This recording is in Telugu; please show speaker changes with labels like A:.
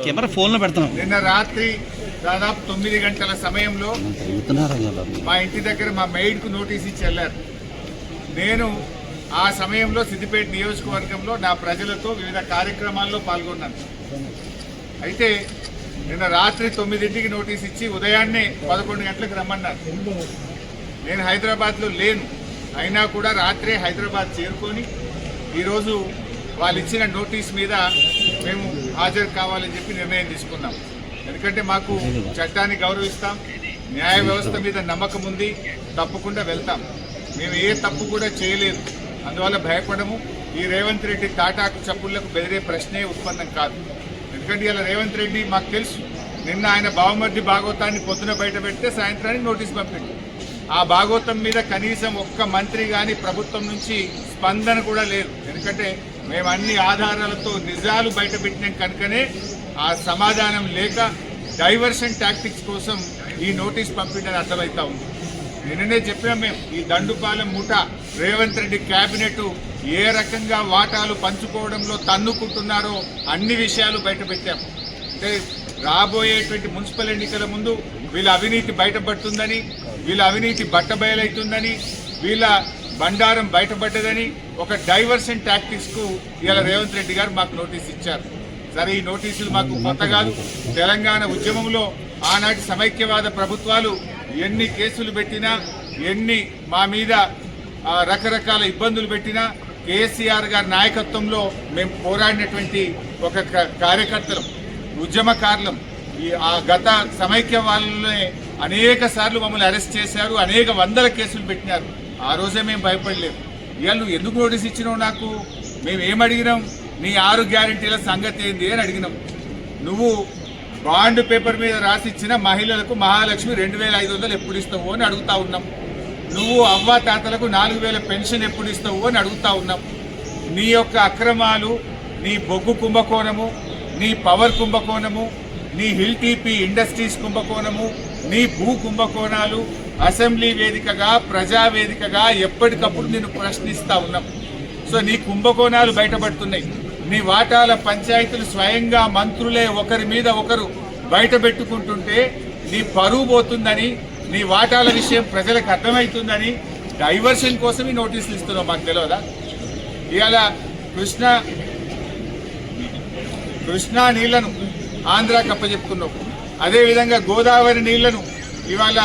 A: కెమెరా ఫోన్లో పెడతాం.
B: నిన్న రాత్రి దాదాపు 9 గంటల సమయంలో మా ఇంటి దగ్గర మా మెయిడ్కు నోటీస్ ఇచ్చి వెళ్ళారు. నేను ఆ సమయంలో సిద్దిపేట నియోజకవర్గంలో నా ప్రజలతో వివిధ కార్యక్రమాల్లో పాల్గొన్నాను. అయితే నిన్న రాత్రి 9ంటికి నోటీస్ ఇచ్చి ఉదయాన్నే 11 గంటలకు రమ్మన్నారు. నేను హైదరాబాద్లో లేను, అయినా కూడా రాత్రే హైదరాబాద్ చేరుకొని ఈరోజు వాళ్ళు ఇచ్చిన నోటీస్ మీద మేము హాజరు కావాలని చెప్పి నిర్ణయం తీసుకున్నాం. ఎందుకంటే మాకు చట్టాన్ని గౌరవిస్తాం, న్యాయ వ్యవస్థ మీద నమ్మకం ఉంది, తప్పకుండా వెళ్తాం. మేము ఏ తప్పు కూడా చేయలేదు, అందువల్ల భయపడము. ఈ రేవంత్ రెడ్డి తాటాకు చప్పుళ్లకు బెదిరే ప్రశ్నే ఉత్పన్నం కాదు. ఎందుకంటే ఇలా రేవంత్ రెడ్డి మాకు తెలుసు, నిన్న ఆయన బావమర్ది భాగవతాన్ని పొద్దున బయట పెడితే సాయంత్రానికి నోటీస్ పంపింది. ఆ భాగవతం మీద కనీసం ఒక్క మంత్రి కానీ ప్రభుత్వం నుంచి స్పందన కూడా లేదు. ఎందుకంటే మేము అన్ని ఆధారాలతో నిజాలు బయట పెట్టినాం కనుకనే ఆ సమాధానం లేక డైవర్షన్ టాక్టిక్స్ కోసం ఈ నోటీస్ పంపించని అర్థమవుతా ఉంది. నిన్ననే చెప్పాం మేము, ఈ దండుపాలెం ముఠ రేవంత్ రెడ్డి క్యాబినెట్ ఏ రకంగా వాటాలు పంచుకోవడంలో తన్నుకుంటున్నారో అన్ని విషయాలు బయట పెట్టాం. అంటే రాబోయేటువంటి మున్సిపల్ ఎన్నికల ముందు వీళ్ళ అవినీతి బయటపడుతుందని, వీళ్ళ అవినీతి బట్టబయలవుతుందని, వీళ్ళ బండారం బయటపడ్డదని ఒక డైవర్షన్ టాక్టిక్స్కు ఇవాళ రేవంత్ రెడ్డి గారు మాకు నోటీస్ ఇచ్చారు. సరే, ఈ నోటీసులు మాకు కొత్త కాదు. తెలంగాణ ఉద్యమంలో ఆనాటి సమైక్యవాద ప్రభుత్వాలు ఎన్ని కేసులు పెట్టినా, ఎన్ని మా మీద రకరకాల ఇబ్బందులు పెట్టినా కేసీఆర్ గారి నాయకత్వంలో మేము పోరాడినటువంటి ఒక కార్యకర్తలం, ఉద్యమకారులం. ఆ గత సమైక్యవాదులనే అనేక సార్లు మమ్మల్ని అరెస్ట్ చేశారు, అనేక వందల కేసులు పెట్టినారు. ఆ రోజే మేము భయపడలేము. ఇవాళ నువ్వు ఎందుకు నోటీస్ ఇచ్చినావు నాకు? మేము ఏమడిగినాం? నీ 6 గ్యారెంటీల సంగతి ఏంది అని అడిగినాం. నువ్వు బాండ్ పేపర్ మీద రాసిచ్చిన మహిళలకు మహాలక్ష్మి 2500 ఎప్పుడు ఇస్తావు అని అడుగుతా ఉన్నాం. నువ్వు అవ్వా తాతలకు 4000 పెన్షన్ ఎప్పుడు ఇస్తావు అని అడుగుతా ఉన్నాం. నీ యొక్క అక్రమాలు, నీ బొగ్గు కుంభకోణము, నీ పవర్ కుంభకోణము, నీ హిల్ టీపీ ఇండస్ట్రీస్ కుంభకోణము, నీ భూ కుంభకోణాలు అసెంబ్లీ వేదికగా, ప్రజావేదికగా ఎప్పటికప్పుడు నేను ప్రశ్నిస్తా ఉన్నాం. సో నీ కుంభకోణాలు బయటపడుతున్నాయి. నీ వాటాల పంచాయతీలు స్వయంగా మంత్రులే ఒకరి మీద ఒకరు బయట పెట్టుకుంటుంటే నీ పరువు పోతుందని, నీ వాటాల విషయం ప్రజలకు అర్థమవుతుందని డైవర్షన్ కోసం ఈ నోటీసులు ఇస్తున్నావు. మాకు తెలియదా? ఇవాళ కృష్ణా నీళ్లను ఆంధ్రాకి అప్పచెప్తున్నావు, అదేవిధంగా గోదావరి నీళ్లను ఇవాళ